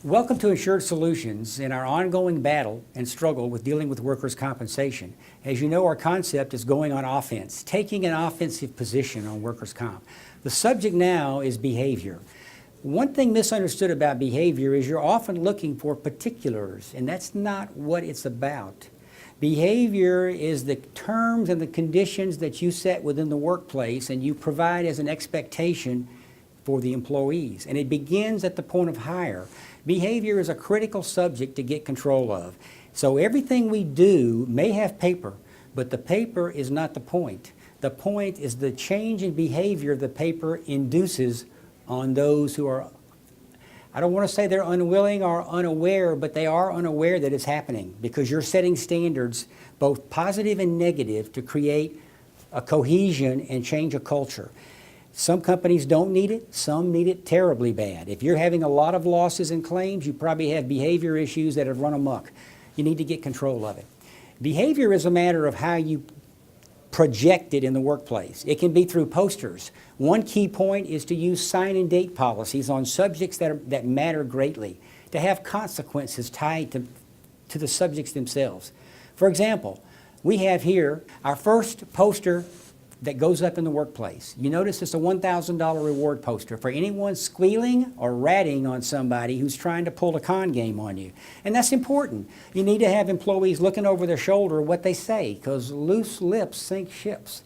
Welcome to Insured Solutions in our ongoing battle and struggle with dealing with workers' compensation. As you know, our concept is going on offense, taking an offensive position on workers' comp. The subject now is behavior. One thing misunderstood about behavior is you're often looking for particulars, and that's not what it's about. Behavior is the terms and the conditions that you set within the workplace and you provide as an expectation for the employees. And it begins at the point of hire. Behavior is a critical subject to get control of. So everything we do may have paper, but the paper is not the point. The point is the change in behavior the paper induces on those who are, I don't want to say they're unwilling or unaware, but they are unaware that it's happening because you're setting standards, both positive and negative, to create a cohesion and change a culture. Some companies don't need it, some need it terribly bad. If you're having a lot of losses and claims, you probably have behavior issues that have run amok. You need to get control of it. Behavior is a matter of how you project it in the workplace. It can be through posters. One key point is to use sign and date policies on subjects that matter greatly, to have consequences tied to the subjects themselves. For example, we have here our first poster that goes up in the workplace. You notice it's a $1,000 reward poster for anyone squealing or ratting on somebody who's trying to pull a con game on you. And that's important. You need to have employees looking over their shoulder what they say, because loose lips sink ships.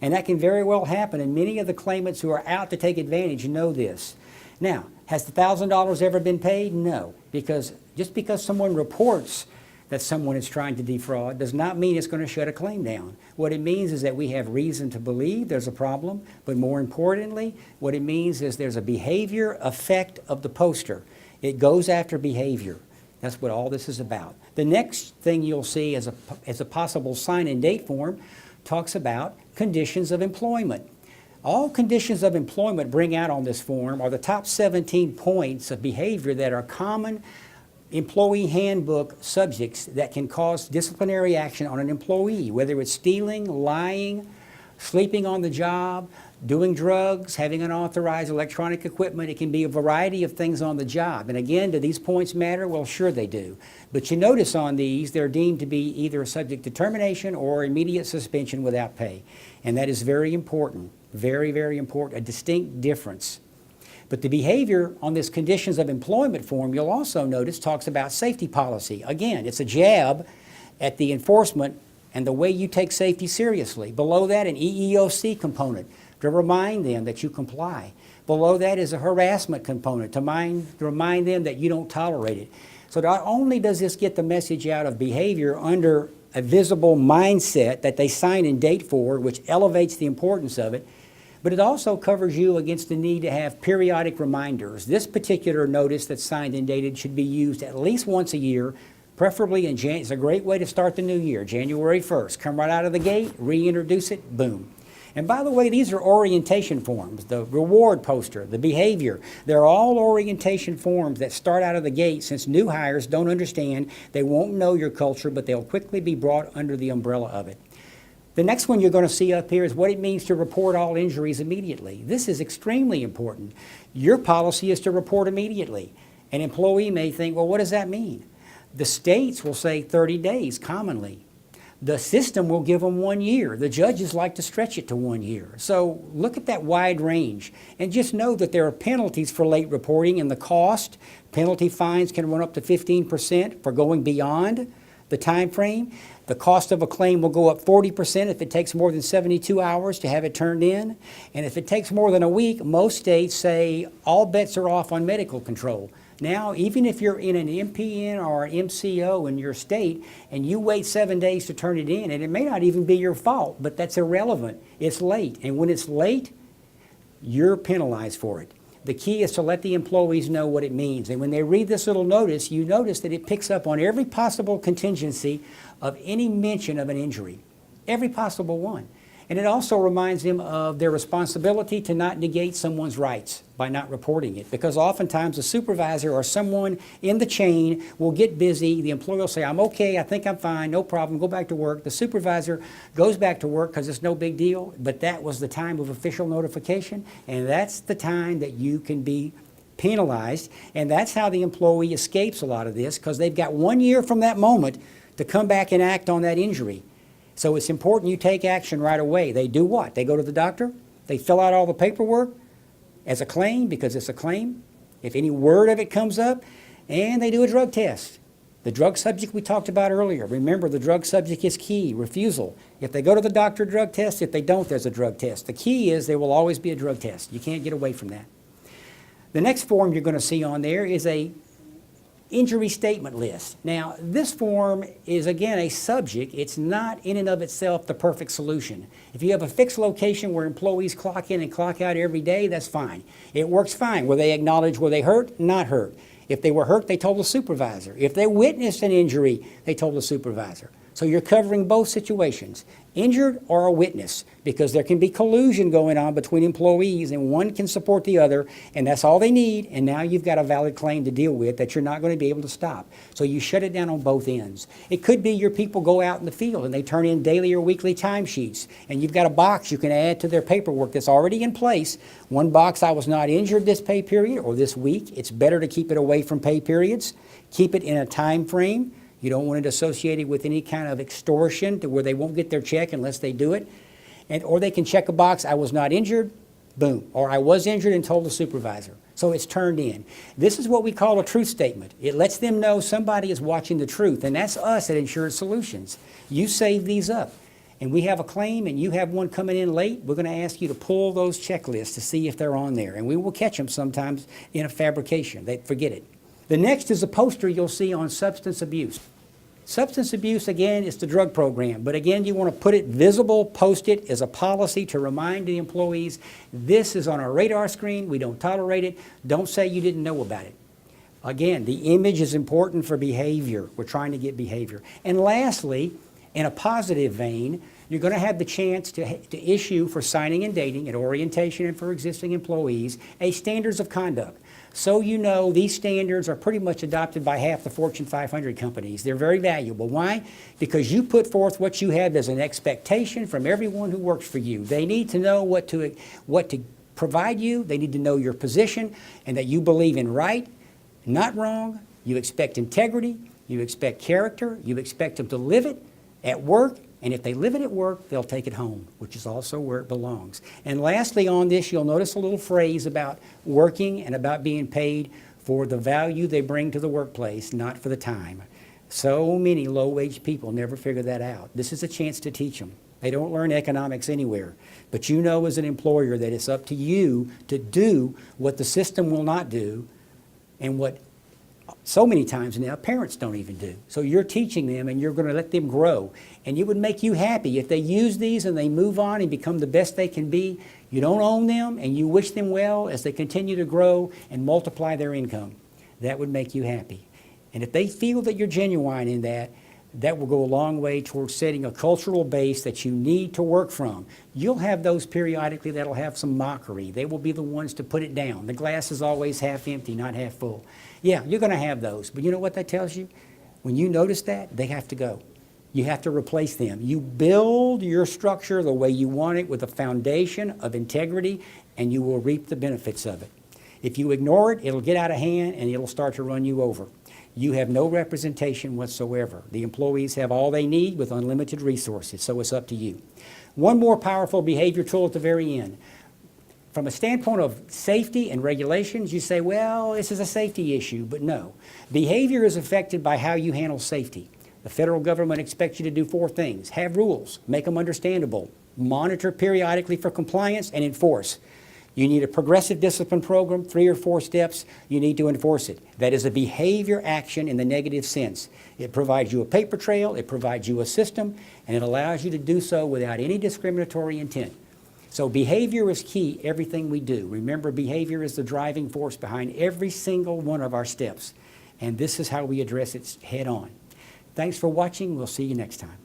And that can very well happen, and many of the claimants who are out to take advantage know this. Now, has the $1,000 ever been paid? No, because just because someone reports that someone is trying to defraud does not mean it's going to shut a claim down. What it means is that we have reason to believe there's a problem, but more importantly, what it means is there's a behavior effect of the poster. It goes after behavior. That's what all this is about. The next thing you'll see as a possible sign and date form talks about conditions of employment. All conditions of employment bring out on this form are the top 17 points of behavior that are common employee handbook subjects that can cause disciplinary action on an employee, whether it's stealing, lying, sleeping on the job, doing drugs, having unauthorized electronic equipment. It can be a variety of things on the job. And again, do these points matter? Well, sure they do. But you notice on these, they're deemed to be either a subject to termination or immediate suspension without pay. And that is very important, very, very important, a distinct difference. But the behavior on this conditions of employment form, you'll also notice, talks about safety policy. Again, it's a jab at the enforcement and the way you take safety seriously. Below that, an EEOC component to remind them that you comply. Below that is a harassment component to remind them that you don't tolerate it. So not only does this get the message out of behavior under a visible mindset that they sign and date for, which elevates the importance of it, but it also covers you against the need to have periodic reminders. This particular notice that's signed and dated should be used at least once a year, preferably in January. It's a great way to start the new year, January 1st. Come right out of the gate, reintroduce it, boom. And by the way, these are orientation forms, the reward poster, the behavior. They're all orientation forms that start out of the gate since new hires don't understand. They won't know your culture, but they'll quickly be brought under the umbrella of it. The next one you're going to see up here is what it means to report all injuries immediately. This is extremely important. Your policy is to report immediately. An employee may think, well, what does that mean? The states will say 30 days commonly. The system will give them 1 year. The judges like to stretch it to 1 year. So look at that wide range and just know that there are penalties for late reporting, and the cost, penalty fines can run up to 15% for going beyond the time frame. The cost of a claim will go up 40% if it takes more than 72 hours to have it turned in. And if it takes more than a week, most states say all bets are off on medical control. Now, even if you're in an MPN or an MCO in your state and you wait 7 days to turn it in, and it may not even be your fault, but that's irrelevant. It's late. And when it's late, you're penalized for it. The key is to let the employees know what it means. And when they read this little notice, you notice that it picks up on every possible contingency of any mention of an injury, every possible one. And it also reminds them of their responsibility to not negate someone's rights by not reporting it. Because oftentimes a supervisor or someone in the chain will get busy. The employee will say, I'm okay, I think I'm fine, no problem, go back to work. The supervisor goes back to work because it's no big deal, but that was the time of official notification, and that's the time that you can be penalized, and that's how the employee escapes a lot of this, because they've got 1 year from that moment to come back and act on that injury. So it's important you take action right away. They do what? They go to the doctor, they fill out all the paperwork as a claim, because it's a claim, if any word of it comes up, and they do a drug test. The drug subject we talked about earlier. Remember, the drug subject is key, refusal. If they go to the doctor, drug test. If they don't, there's a drug test. The key is there will always be a drug test. You can't get away from that. The next form you're going to see on there is a injury statement list. Now, this form is, again, a subject. It's not in and of itself the perfect solution. If you have a fixed location where employees clock in and clock out every day, that's fine. It works fine. Where they acknowledge were they hurt, not hurt. If they were hurt, they told the supervisor. If they witnessed an injury, they told the supervisor. So you're covering both situations, injured or a witness, because there can be collusion going on between employees and one can support the other, and that's all they need, and now you've got a valid claim to deal with that you're not going to be able to stop. So you shut it down on both ends. It could be your people go out in the field and they turn in daily or weekly timesheets, and you've got a box you can add to their paperwork that's already in place. One box, I was not injured this pay period or this week. It's better to keep it away from pay periods. Keep it in a time frame. You don't want it associated with any kind of extortion to where they won't get their check unless they do it. Or they can check a box, I was not injured, boom. Or I was injured and told the supervisor. So it's turned in. This is what we call a truth statement. It lets them know somebody is watching the truth, and that's us at Insurance Solutions. You save these up. And we have a claim and you have one coming in late, we're going to ask you to pull those checklists to see if they're on there. And we will catch them sometimes in a fabrication. They forget it. The next is a poster you'll see on substance abuse. Substance abuse, again, is the drug program. But again, you want to put it visible, post it as a policy to remind the employees, this is on our radar screen, we don't tolerate it, don't say you didn't know about it. Again, the image is important for behavior. We're trying to get behavior. And lastly, in a positive vein, you're going to have the chance to issue for signing and dating at orientation and for existing employees a standards of conduct. So you know these standards are pretty much adopted by half the Fortune 500 companies. They're very valuable. Why? Because you put forth what you have as an expectation from everyone who works for you. They need to know what to provide you. They need to know your position and that you believe in right, not wrong. You expect integrity. You expect character. You expect them to live it at work. And if they live it at work, they'll take it home, which is also where it belongs. And lastly on this, you'll notice a little phrase about working and about being paid for the value they bring to the workplace, not for the time. So many low-wage people never figure that out. This is a chance to teach them. They don't learn economics anywhere. But you know as an employer that it's up to you to do what the system will not do and what so many times now parents don't even do. So you're teaching them and you're going to let them grow. And it would make you happy if they use these and they move on and become the best they can be. You don't own them and you wish them well as they continue to grow and multiply their income. That would make you happy. And if they feel that you're genuine in that, that will go a long way towards setting a cultural base that you need to work from. You'll have those periodically that'll have some mockery. They will be the ones to put it down. The glass is always half empty, not half full. Yeah, you're going to have those. But you know what that tells you? When you notice that, they have to go. You have to replace them. You build your structure the way you want it with a foundation of integrity, and you will reap the benefits of it. If you ignore it, it'll get out of hand and it'll start to run you over. You have no representation whatsoever. The employees have all they need with unlimited resources, so it's up to you. One more powerful behavior tool at the very end. From a standpoint of safety and regulations, you say, well, this is a safety issue, but no. Behavior is affected by how you handle safety. The federal government expects you to do 4 things. Have rules, make them understandable, monitor periodically for compliance, and enforce. You need a progressive discipline program, 3 or 4 steps, you need to enforce it. That is a behavior action in the negative sense. It provides you a paper trail, it provides you a system, and it allows you to do so without any discriminatory intent. So behavior is key, everything we do. Remember, behavior is the driving force behind every single one of our steps. And this is how we address it head on. Thanks for watching. We'll see you next time.